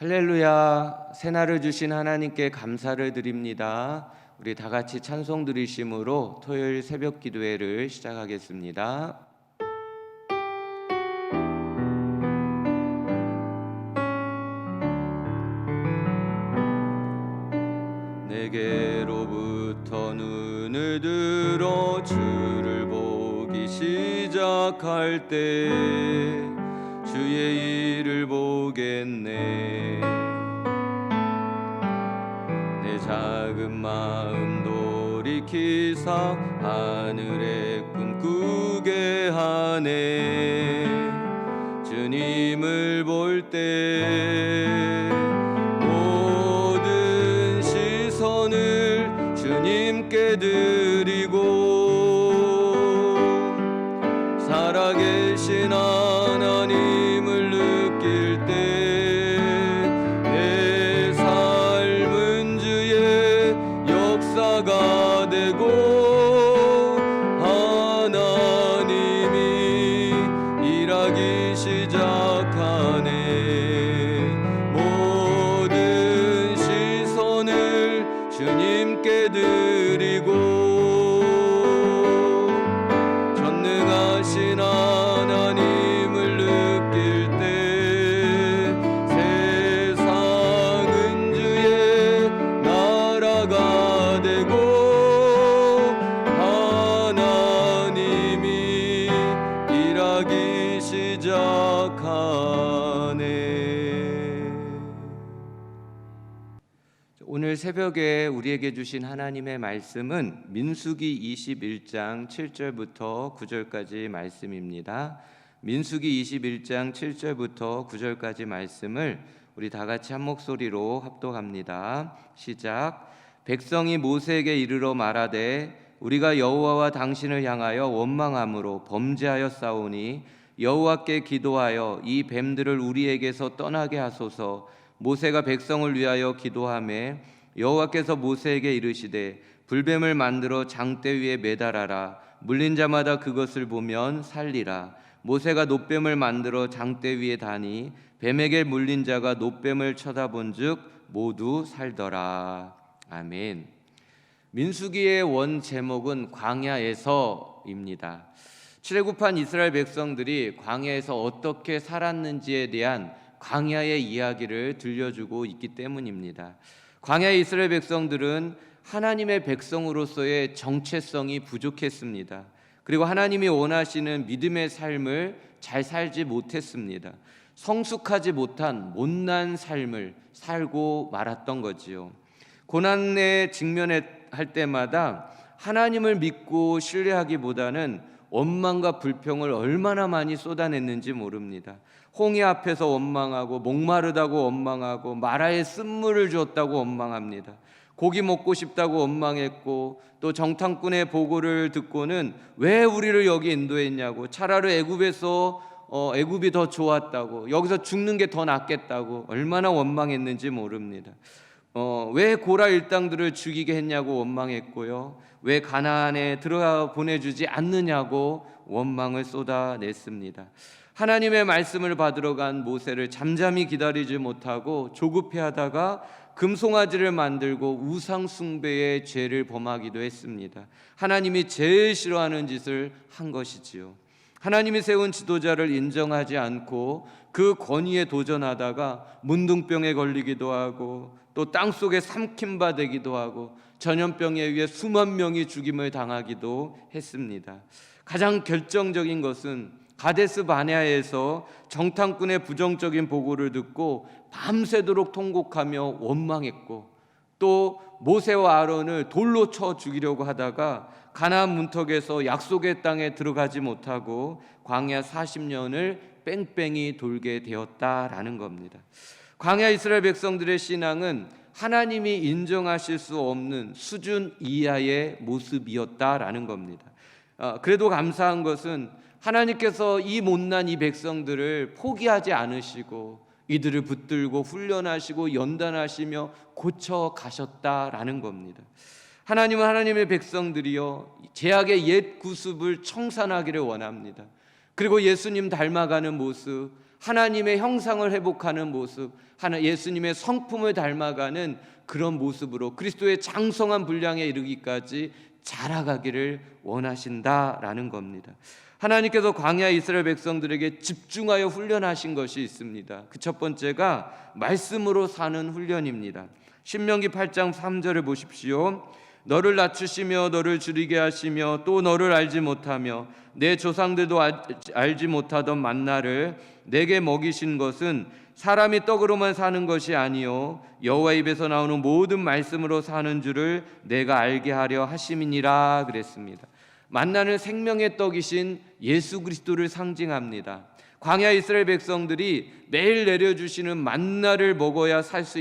할렐루야, 새날을 주신 하나님께 감사를 드립니다. 우리 다 같이 찬송 드리심으로 토요일 새벽 기도회를 시작하겠습니다. 내게로부터 눈을 들어 주를 보기 시작할 때 주의 일을 보겠네. 내 작은 마음 돌이키사 하늘의 꿈 꾸게 하네. 주님을 볼 때 모든 시선을 주님께 드리고 살아계신 하나님을 느낄 때 내 삶은 주의 역사가 되고 하나님이 일하기 시작하네. 모든 시선을 주님께 드리고 전능하신 하나님을 느낄 때 세상은 주의 나라가 되고 하나님이 일하기 시작하네. 오늘 새벽에 우리에게 주신 하나님의 말씀은 민수기 21장 7절부터 9절까지 말씀입니다. 민수기 21장 7절부터 9절까지 말씀을 우리 다 같이 한 목소리로 합독합니다. 시작. 백성이 모세에게 이르러 말하되 우리가 여호와와 당신을 향하여 원망함으로 범죄하여 싸우니 여호와께 기도하여 이 뱀들을 우리에게서 떠나게 하소서. 모세가 백성을 위하여 기도하매 여호와께서 모세에게 이르시되 불뱀을 만들어 장대 위에 매달아라. 물린 자마다 그것을 보면 살리라. 모세가 놋뱀을 만들어 장대 위에 다니 뱀에게 물린 자가 놋뱀을 쳐다본즉 모두 살더라. 아멘. 민수기의 원 제목은 광야에서입니다. 출애굽한 이스라엘 백성들이 광야에서 어떻게 살았는지에 대한 광야의 이야기를 들려주고 있기 때문입니다. 광야의 이스라엘 백성들은 하나님의 백성으로서의 정체성이 부족했습니다. 그리고 하나님이 원하시는 믿음의 삶을 잘 살지 못했습니다. 성숙하지 못한 못난 삶을 살고 말았던 거지요. 고난에 직면할 때마다 하나님을 믿고 신뢰하기보다는 원망과 불평을 얼마나 많이 쏟아냈는지 모릅니다. 홍해 앞에서 원망하고 목마르다고 원망하고 마라에 쓴물을 줬다고 원망합니다. 고기 먹고 싶다고 원망했고 또 정탐꾼의 보고를 듣고는 왜 우리를 여기 인도했냐고, 차라리 애굽이 더 좋았다고, 여기서 죽는 게 더 낫겠다고 얼마나 원망했는지 모릅니다. 왜 고라 일당들을 죽이게 했냐고 원망했고요, 왜 가나안에 들어가 보내주지 않느냐고 원망을 쏟아냈습니다. 하나님의 말씀을 받으러 간 모세를 잠잠히 기다리지 못하고 조급해하다가 금송아지를 만들고 우상 숭배의 죄를 범하기도 했습니다. 하나님이 제일 싫어하는 짓을 한 것이지요. 하나님이 세운 지도자를 인정하지 않고 그 권위에 도전하다가 문둥병에 걸리기도 하고 또 땅속에 삼킴바 되기도 하고 전염병에 의해 수만 명이 죽임을 당하기도 했습니다. 가장 결정적인 것은 가데스 바네아에서 정탐꾼의 부정적인 보고를 듣고 밤새도록 통곡하며 원망했고 또 모세와 아론을 돌로 쳐 죽이려고 하다가 가나안 문턱에서 약속의 땅에 들어가지 못하고 광야 40년을 뺑뺑이 돌게 되었다라는 겁니다. 광야 이스라엘 백성들의 신앙은 하나님이 인정하실 수 없는 수준 이하의 모습이었다라는 겁니다. 그래도 감사한 것은 하나님께서 이 못난 이 백성들을 포기하지 않으시고 이들을 붙들고 훈련하시고 연단하시며 고쳐 가셨다라는 겁니다. 하나님은 하나님의 백성들이요 죄악의 옛 구습을 청산하기를 원합니다. 그리고 예수님 닮아가는 모습, 하나님의 형상을 회복하는 모습, 예수님의 성품을 닮아가는 그런 모습으로 그리스도의 장성한 분량에 이르기까지 자라가기를 원하신다라는 겁니다. 하나님께서 광야 이스라엘 백성들에게 집중하여 훈련하신 것이 있습니다. 그 첫 번째가 말씀으로 사는 훈련입니다. 신명기 8장 3절을 보십시오. 너를 낮추시며 너를 줄이게 하시며 또 너를 알지 못하며 내 조상들도 알지 못하던 만나를 내게 먹이신 것은 사람이 떡으로만 사는 것이 아니요 여호와 입에서 나오는 모든 말씀으로 사는 줄을 내가 알게 하려 하심이니라 그랬습니다. 만나는 생명의 떡이신 예수 그리스도를 상징합니다. 광야 이스라엘 백성들이 매일 내려주시는 만나를 먹어야 살 수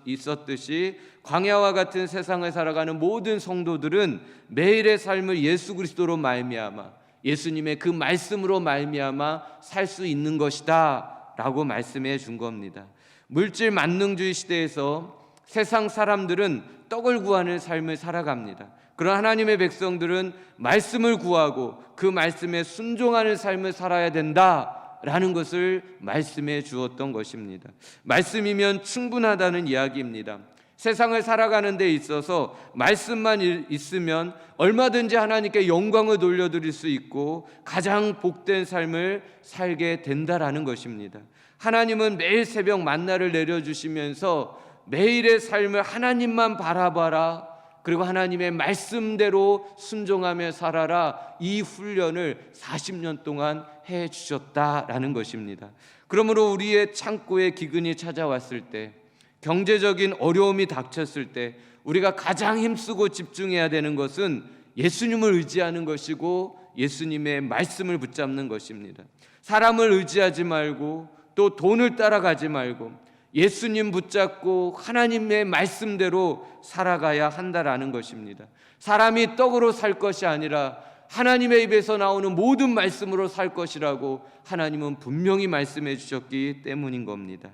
있었듯이 광야와 같은 세상을 살아가는 모든 성도들은 매일의 삶을 예수 그리스도로 말미암아 예수님의 그 말씀으로 말미암아 살 수 있는 것이다 라고 말씀해 준 겁니다. 물질 만능주의 시대에서 세상 사람들은 떡을 구하는 삶을 살아갑니다. 그러나 하나님의 백성들은 말씀을 구하고 그 말씀에 순종하는 삶을 살아야 된다라는 것을 말씀해 주었던 것입니다. 말씀이면 충분하다는 이야기입니다. 세상을 살아가는 데 있어서 말씀만 있으면 얼마든지 하나님께 영광을 돌려드릴 수 있고 가장 복된 삶을 살게 된다라는 것입니다. 하나님은 매일 새벽 만나를 내려주시면서 매일의 삶을 하나님만 바라봐라, 그리고 하나님의 말씀대로 순종하며 살아라, 이 훈련을 40년 동안 해주셨다라는 것입니다. 그러므로 우리의 창고에 기근이 찾아왔을 때, 경제적인 어려움이 닥쳤을 때 우리가 가장 힘쓰고 집중해야 되는 것은 예수님을 의지하는 것이고 예수님의 말씀을 붙잡는 것입니다. 사람을 의지하지 말고 또 돈을 따라가지 말고 예수님 붙잡고 하나님의 말씀대로 살아가야 한다라는 것입니다. 사람이 떡으로 살 것이 아니라 하나님의 입에서 나오는 모든 말씀으로 살 것이라고 하나님은 분명히 말씀해 주셨기 때문인 겁니다.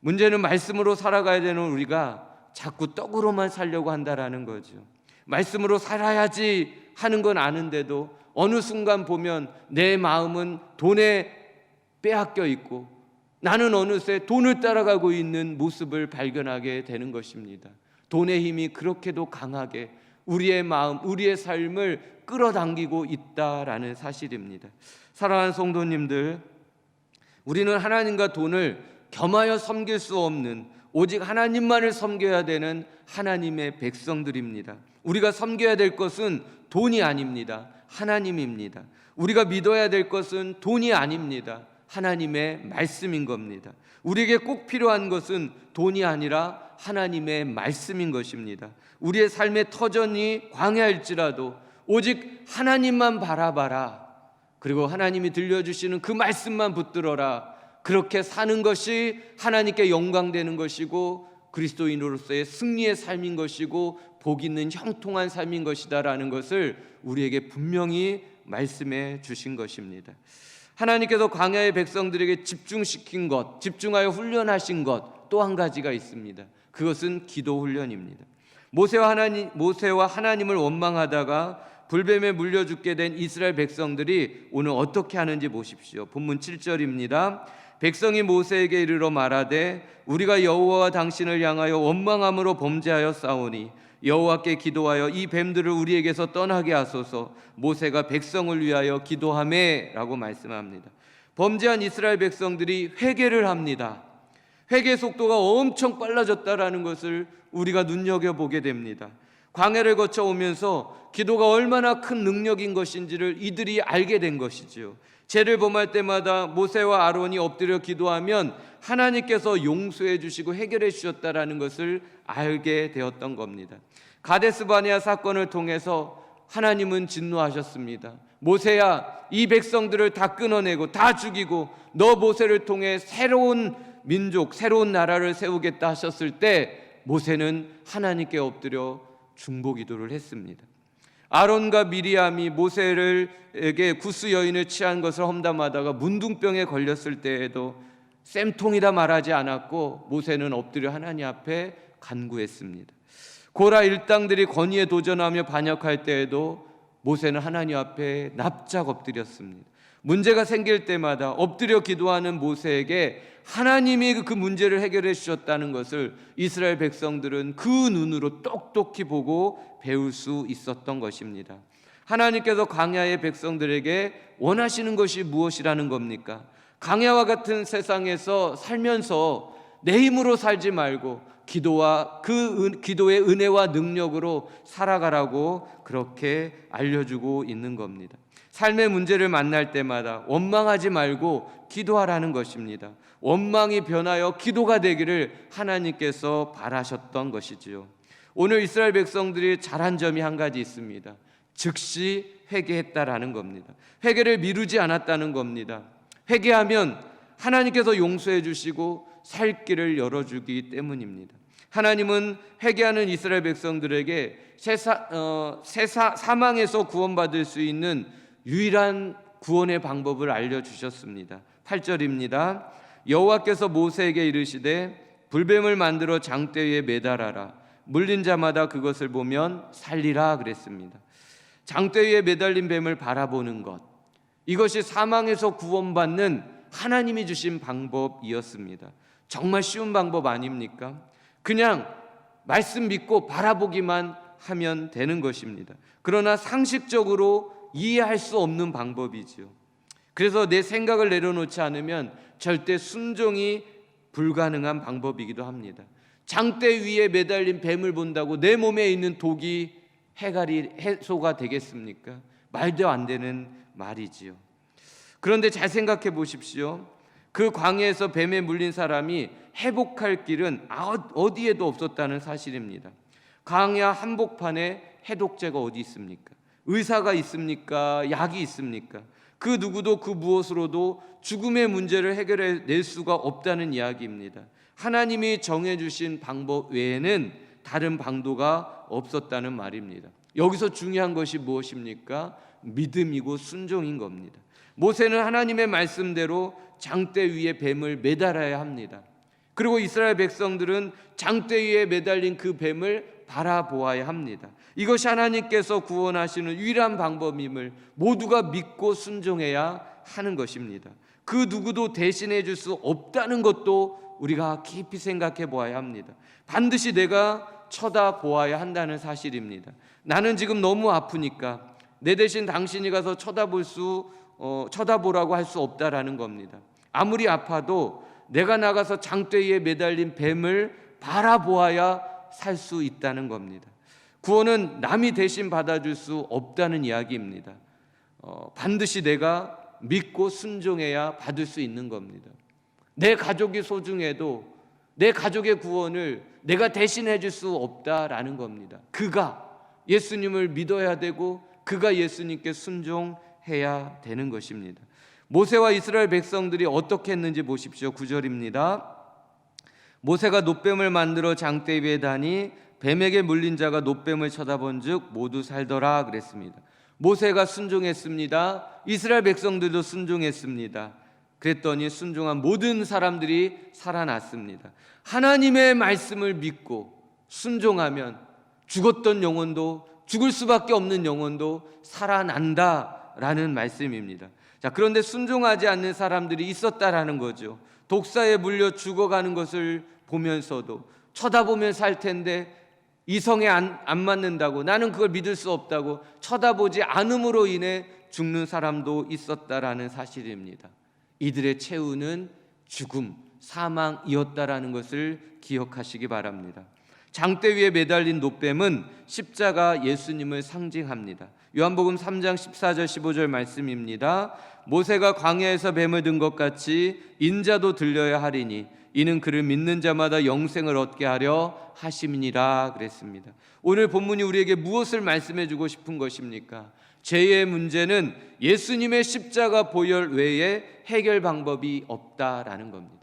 문제는 말씀으로 살아가야 되는 우리가 자꾸 떡으로만 살려고 한다라는 거죠. 말씀으로 살아야지 하는 건 아는데도 어느 순간 보면 내 마음은 돈에 빼앗겨 있고 나는 어느새 돈을 따라가고 있는 모습을 발견하게 되는 것입니다. 돈의 힘이 그렇게도 강하게 우리의 마음, 우리의 삶을 끌어당기고 있다라는 사실입니다. 사랑하는 성도님들, 우리는 하나님과 돈을 겸하여 섬길 수 없는, 오직 하나님만을 섬겨야 되는 하나님의 백성들입니다. 우리가 섬겨야 될 것은 돈이 아닙니다. 하나님입니다. 우리가 믿어야 될 것은 돈이 아닙니다. 하나님의 말씀인 겁니다. 우리에게 꼭 필요한 것은 돈이 아니라 하나님의 말씀인 것입니다. 우리의 삶의 터전이 광야일지라도 오직 하나님만 바라봐라, 그리고 하나님이 들려주시는 그 말씀만 붙들어라, 그렇게 사는 것이 하나님께 영광되는 것이고 그리스도인으로서의 승리의 삶인 것이고 복 있는 형통한 삶인 것이다라는 것을 우리에게 분명히 말씀해 주신 것입니다. 하나님께서 광야의 백성들에게 집중시킨 것, 집중하여 훈련하신 것 또 한 가지가 있습니다. 그것은 기도 훈련입니다. 모세와 하나님을 원망하다가 불뱀에 물려 죽게 된 이스라엘 백성들이 오늘 어떻게 하는지 보십시오. 본문 7절입니다. 백성이 모세에게 이르러 말하되 우리가 여호와와 당신을 향하여 원망함으로 범죄하여 싸우니 여호와께 기도하여 이 뱀들을 우리에게서 떠나게 하소서. 모세가 백성을 위하여 기도하매 라고 말씀합니다. 범죄한 이스라엘 백성들이 회개를 합니다. 회개 속도가 엄청 빨라졌다라는 것을 우리가 눈여겨보게 됩니다. 광야를 거쳐 오면서 기도가 얼마나 큰 능력인 것인지를 이들이 알게 된 것이지요. 죄를 범할 때마다 모세와 아론이 엎드려 기도하면 하나님께서 용서해 주시고 해결해 주셨다라는 것을 알게 되었던 겁니다. 가데스 바네아 사건을 통해서 하나님은 진노하셨습니다. 모세야, 이 백성들을 다 끊어내고 다 죽이고 너 모세를 통해 새로운 민족, 새로운 나라를 세우겠다 하셨을 때 모세는 하나님께 엎드려 중보기도를 했습니다. 아론과 미리암이 모세에게 구스 여인을 취한 것을 험담하다가 문둥병에 걸렸을 때에도 쌤통이다 말하지 않았고 모세는 엎드려 하나님 앞에 간구했습니다. 고라 일당들이 권위에 도전하며 반역할 때에도 모세는 하나님 앞에 납작 엎드렸습니다. 문제가 생길 때마다 엎드려 기도하는 모세에게 하나님이 그 문제를 해결해 주셨다는 것을 이스라엘 백성들은 그 눈으로 똑똑히 보고 배울 수 있었던 것입니다. 하나님께서 광야의 백성들에게 원하시는 것이 무엇이라는 겁니까? 광야와 같은 세상에서 살면서 내 힘으로 살지 말고 기도와 기도의 은혜와 능력으로 살아가라고 그렇게 알려주고 있는 겁니다. 삶의 문제를 만날 때마다 원망하지 말고 기도하라는 것입니다. 원망이 변하여 기도가 되기를 하나님께서 바라셨던 것이지요. 오늘 이스라엘 백성들이 잘한 점이 한 가지 있습니다. 즉시 회개했다라는 겁니다. 회개를 미루지 않았다는 겁니다. 회개하면 하나님께서 용서해 주시고 살 길을 열어주기 때문입니다. 하나님은 회개하는 이스라엘 백성들에게 사망에서 구원받을 수 있는 유일한 구원의 방법을 알려주셨습니다. 8절입니다. 여호와께서 모세에게 이르시되 불뱀을 만들어 장대 위에 매달아라. 물린 자마다 그것을 보면 살리라 그랬습니다. 장대 위에 매달린 뱀을 바라보는 것, 이것이 사망에서 구원받는 하나님이 주신 방법이었습니다. 정말 쉬운 방법 아닙니까? 그냥 말씀 믿고 바라보기만 하면 되는 것입니다. 그러나 상식적으로 이해할 수 없는 방법이지요. 그래서 내 생각을 내려놓지 않으면 절대 순종이 불가능한 방법이기도 합니다. 장대 위에 매달린 뱀을 본다고 내 몸에 있는 독이 해소가 되겠습니까? 말도 안 되는 말이지요. 그런데 잘 생각해 보십시오. 그 광야에서 뱀에 물린 사람이 회복할 길은 어디에도 없었다는 사실입니다. 광야 한복판에 해독제가 어디 있습니까? 의사가 있습니까? 약이 있습니까? 그 누구도 그 무엇으로도 죽음의 문제를 해결해낼 수가 없다는 이야기입니다. 하나님이 정해주신 방법 외에는 다른 방도가 없었다는 말입니다. 여기서 중요한 것이 무엇입니까? 믿음이고 순종인 겁니다. 모세는 하나님의 말씀대로 장대 위에 뱀을 매달아야 합니다. 그리고 이스라엘 백성들은 장대 위에 매달린 그 뱀을 바라보아야 합니다. 이것이 하나님께서 구원하시는 유일한 방법임을 모두가 믿고 순종해야 하는 것입니다. 그 누구도 대신해 줄 수 없다는 것도 우리가 깊이 생각해 보아야 합니다. 반드시 내가 쳐다보아야 한다는 사실입니다. 나는 지금 너무 아프니까 내 대신 당신이 가서 쳐다보라고 할 수 없다라는 겁니다. 아무리 아파도 내가 나가서 장대 위에 매달린 뱀을 바라보아야 살 수 있다는 겁니다. 구원은 남이 대신 받아줄 수 없다는 이야기입니다. 반드시 내가 믿고 순종해야 받을 수 있는 겁니다. 내 가족이 소중해도 내 가족의 구원을 내가 대신해 줄 수 없다라는 겁니다. 그가 예수님을 믿어야 되고 그가 예수님께 순종해야 되는 것입니다. 모세와 이스라엘 백성들이 어떻게 했는지 보십시오. 9절입니다. 모세가 놋뱀을 만들어 장대 위에 다니 뱀에게 물린 자가 놋뱀을 쳐다본 즉 모두 살더라 그랬습니다. 모세가 순종했습니다. 이스라엘 백성들도 순종했습니다. 그랬더니 순종한 모든 사람들이 살아났습니다. 하나님의 말씀을 믿고 순종하면 죽었던 영혼도, 죽을 수밖에 없는 영혼도 살아난다라는 말씀입니다. 자, 그런데 순종하지 않는 사람들이 있었다라는 거죠. 독사에 물려 죽어가는 것을 보면서도 쳐다보면 살 텐데 이성에 안 맞는다고, 나는 그걸 믿을 수 없다고 쳐다보지 않음으로 인해 죽는 사람도 있었다라는 사실입니다. 이들의 최후는 죽음, 사망이었다라는 것을 기억하시기 바랍니다. 장대 위에 매달린 놋뱀은 십자가 예수님을 상징합니다. 요한복음 3장 14절 15절 말씀입니다. 모세가 광야에서 뱀을 든 것 같이 인자도 들려야 하리니 이는 그를 믿는 자마다 영생을 얻게 하려 하심이니라 그랬습니다. 오늘 본문이 우리에게 무엇을 말씀해 주고 싶은 것입니까? 죄의 문제는 예수님의 십자가 보혈 외에 해결 방법이 없다라는 겁니다.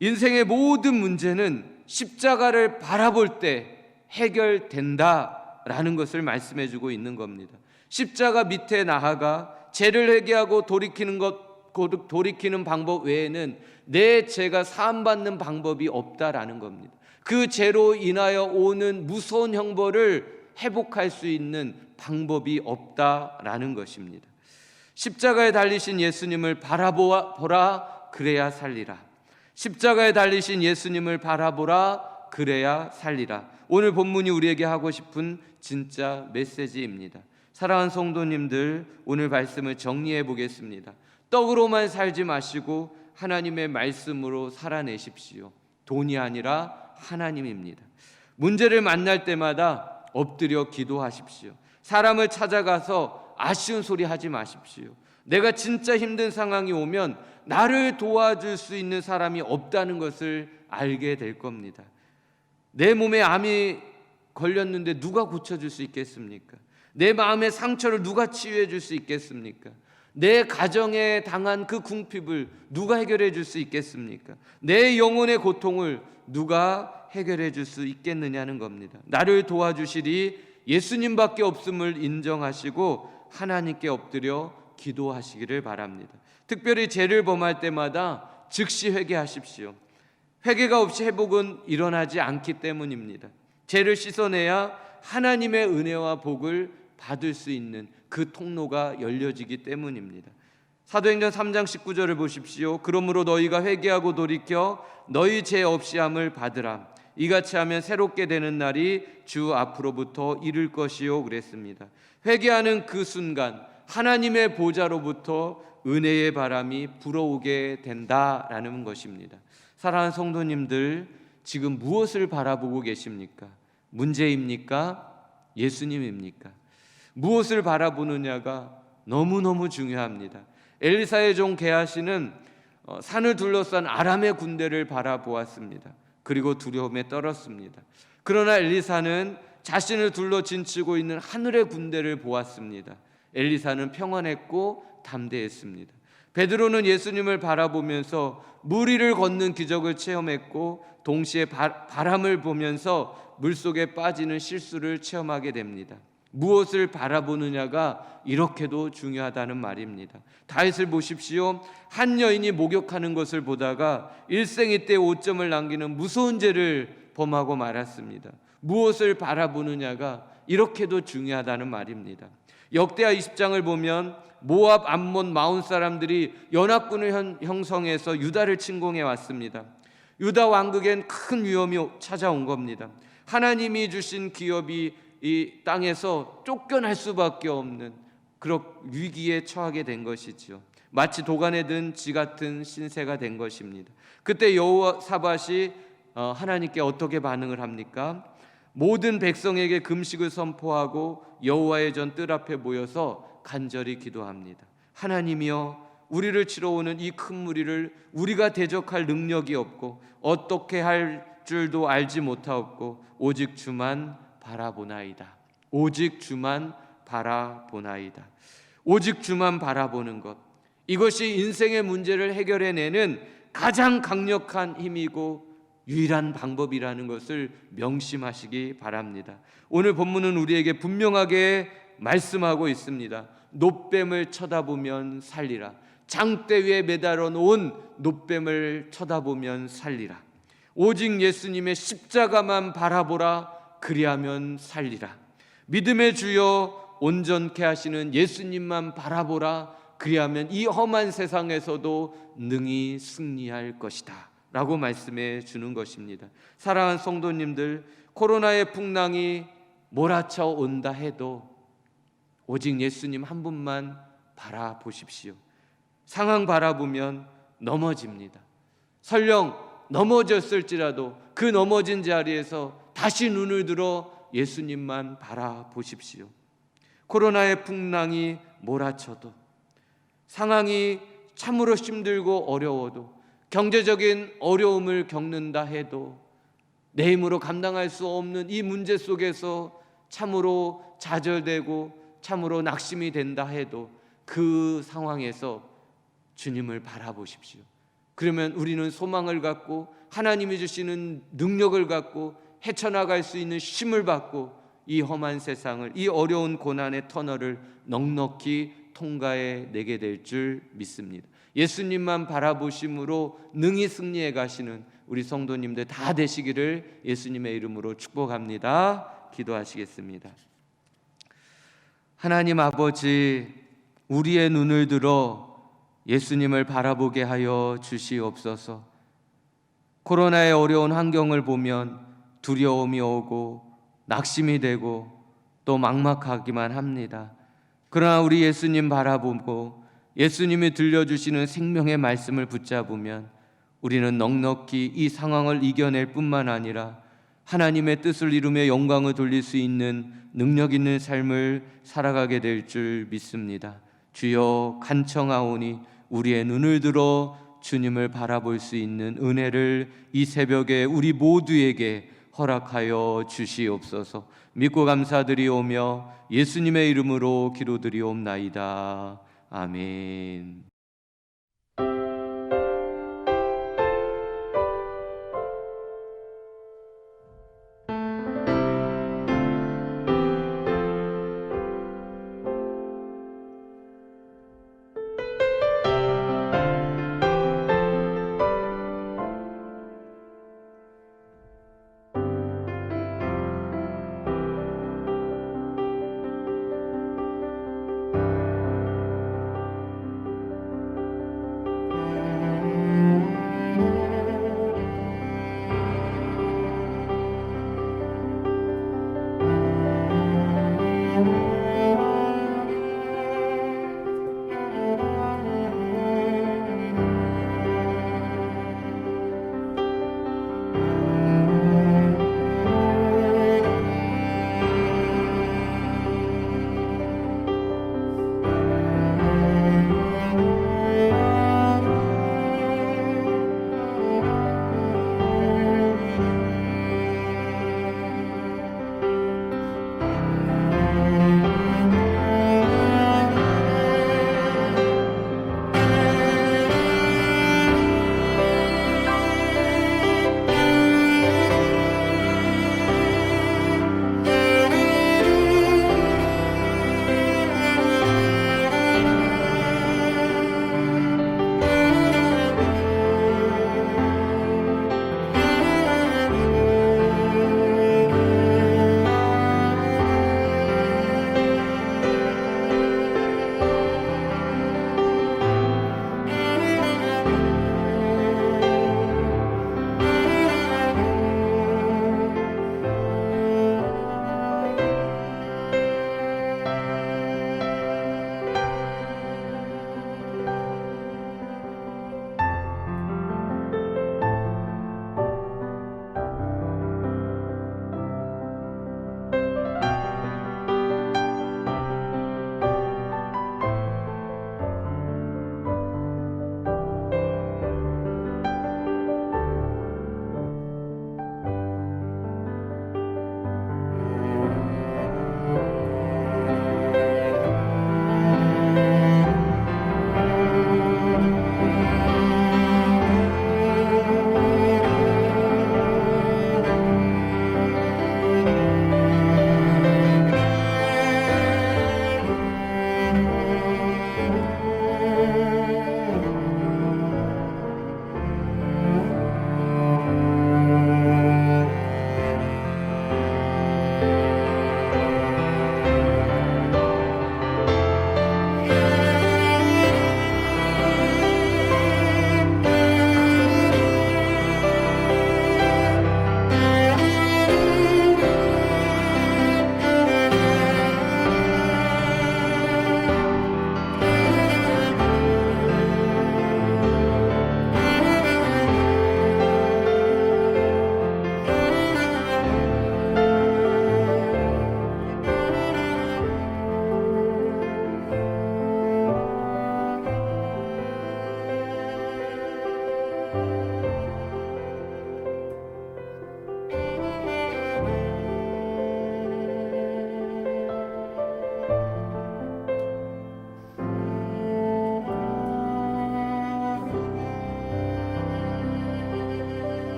인생의 모든 문제는 십자가를 바라볼 때 해결된다라는 것을 말씀해 주고 있는 겁니다. 십자가 밑에 나아가 죄를 회개하고 돌이키는 방법 외에는 내 죄가 사함받는 방법이 없다라는 겁니다. 그 죄로 인하여 오는 무서운 형벌을 회복할 수 있는 방법이 없다라는 것입니다. 십자가에 달리신 예수님을 바라보라 그래야 살리라. 십자가에 달리신 예수님을 바라보라 그래야 살리라. 오늘 본문이 우리에게 하고 싶은 진짜 메시지입니다. 사랑하는 성도님들, 오늘 말씀을 정리해 보겠습니다. 떡으로만 살지 마시고 하나님의 말씀으로 살아내십시오. 돈이 아니라 하나님입니다. 문제를 만날 때마다 엎드려 기도하십시오. 사람을 찾아가서 아쉬운 소리 하지 마십시오. 내가 진짜 힘든 상황이 오면 나를 도와줄 수 있는 사람이 없다는 것을 알게 될 겁니다. 내 몸에 암이 걸렸는데 누가 고쳐줄 수 있겠습니까? 내 마음의 상처를 누가 치유해 줄 수 있겠습니까? 내 가정에 당한 그 궁핍을 누가 해결해 줄 수 있겠습니까? 내 영혼의 고통을 누가 해결해 줄 수 있겠느냐는 겁니다. 나를 도와주시리 예수님밖에 없음을 인정하시고 하나님께 엎드려 기도하시기를 바랍니다. 특별히 죄를 범할 때마다 즉시 회개하십시오. 회개가 없이 회복은 일어나지 않기 때문입니다. 죄를 씻어내야 하나님의 은혜와 복을 받을 수 있는 그 통로가 열려지기 때문입니다. 사도행전 3장 19절을 보십시오. 그러므로 너희가 회개하고 돌이켜 너희 죄 없이 함을 받으라. 이같이 하면 새롭게 되는 날이 주 앞으로부터 이를 것이요 그랬습니다. 회개하는 그 순간 하나님의 보좌로부터 은혜의 바람이 불어오게 된다라는 것입니다. 사랑하는 성도님들, 지금 무엇을 바라보고 계십니까? 문제입니까? 예수님입니까? 무엇을 바라보느냐가 너무너무 중요합니다. 엘리사의 종 게하시는 산을 둘러싼 아람의 군대를 바라보았습니다. 그리고 두려움에 떨었습니다. 그러나 엘리사는 자신을 둘러 진치고 있는 하늘의 군대를 보았습니다. 엘리사는 평안했고 담대했습니다. 베드로는 예수님을 바라보면서 물 위를 걷는 기적을 체험했고 동시에 바람을 보면서 물속에 빠지는 실수를 체험하게 됩니다. 무엇을 바라보느냐가 이렇게도 중요하다는 말입니다. 다윗을 보십시오. 한 여인이 목욕하는 것을 보다가 일생이 때 5점을 남기는 무서운 죄를 범하고 말았습니다. 무엇을 바라보느냐가 이렇게도 중요하다는 말입니다. 역대하 20장을 보면 모압, 암몬, 마온 사람들이 연합군을 형성해서 유다를 침공해 왔습니다. 유다 왕국엔 큰 위험이 찾아온 겁니다. 하나님이 주신 기업이 이 땅에서 쫓겨날 수밖에 없는 그런 위기에 처하게 된 것이지요. 마치 도간에 든 쥐 같은 신세가 된 것입니다. 그때 여호사밧이 하나님께 어떻게 반응을 합니까? 모든 백성에게 금식을 선포하고 여호와의 전 뜰 앞에 모여서 간절히 기도합니다. 하나님이여, 우리를 치러 오는 이 큰 무리를 우리가 대적할 능력이 없고 어떻게 할 줄도 알지 못하옵고 오직 주만 바라보나이다. 오직 주만 바라보나이다. 오직 주만 바라보는 것, 이것이 인생의 문제를 해결해내는 가장 강력한 힘이고 유일한 방법이라는 것을 명심하시기 바랍니다. 오늘 본문은 우리에게 분명하게 말씀하고 있습니다. 놋뱀을 쳐다보면 살리라. 장대 위에 매달아 놓은 놋뱀을 쳐다보면 살리라. 오직 예수님의 십자가만 바라보라. 그리하면 살리라. 믿음의 주여 온전케 하시는 예수님만 바라보라. 그리하면 이 험한 세상에서도 능히 승리할 것이다 라고 말씀해 주는 것입니다. 사랑하는 성도님들, 코로나의 풍랑이 몰아쳐 온다 해도 오직 예수님 한 분만 바라보십시오. 상황 바라보면 넘어집니다. 설령 넘어졌을지라도 그 넘어진 자리에서 다시 눈을 들어 예수님만 바라보십시오. 코로나의 풍랑이 몰아쳐도, 상황이 참으로 힘들고 어려워도, 경제적인 어려움을 겪는다 해도, 내 힘으로 감당할 수 없는 이 문제 속에서 참으로 좌절되고 참으로 낙심이 된다 해도 그 상황에서 주님을 바라보십시오. 그러면 우리는 소망을 갖고 하나님이 주시는 능력을 갖고 헤쳐나갈 수 있는 힘을 받고 이 험한 세상을, 이 어려운 고난의 터널을 넉넉히 통과해 내게 될 줄 믿습니다. 예수님만 바라보심으로 능히 승리해 가시는 우리 성도님들 다 되시기를 예수님의 이름으로 축복합니다. 기도하시겠습니다. 하나님 아버지, 우리의 눈을 들어 예수님을 바라보게 하여 주시옵소서. 코로나의 어려운 환경을 보면 두려움이 오고 낙심이 되고 또 막막하기만 합니다. 그러나 우리 예수님 바라보고 예수님이 들려주시는 생명의 말씀을 붙잡으면 우리는 넉넉히 이 상황을 이겨낼 뿐만 아니라 하나님의 뜻을 이루며 영광을 돌릴 수 있는 능력 있는 삶을 살아가게 될 줄 믿습니다. 주여, 간청하오니 우리의 눈을 들어 주님을 바라볼 수 있는 은혜를 이 새벽에 우리 모두에게 허락하여 주시옵소서. 믿고 감사드리오며 예수님의 이름으로 기도드리옵나이다. 아멘.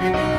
아멘.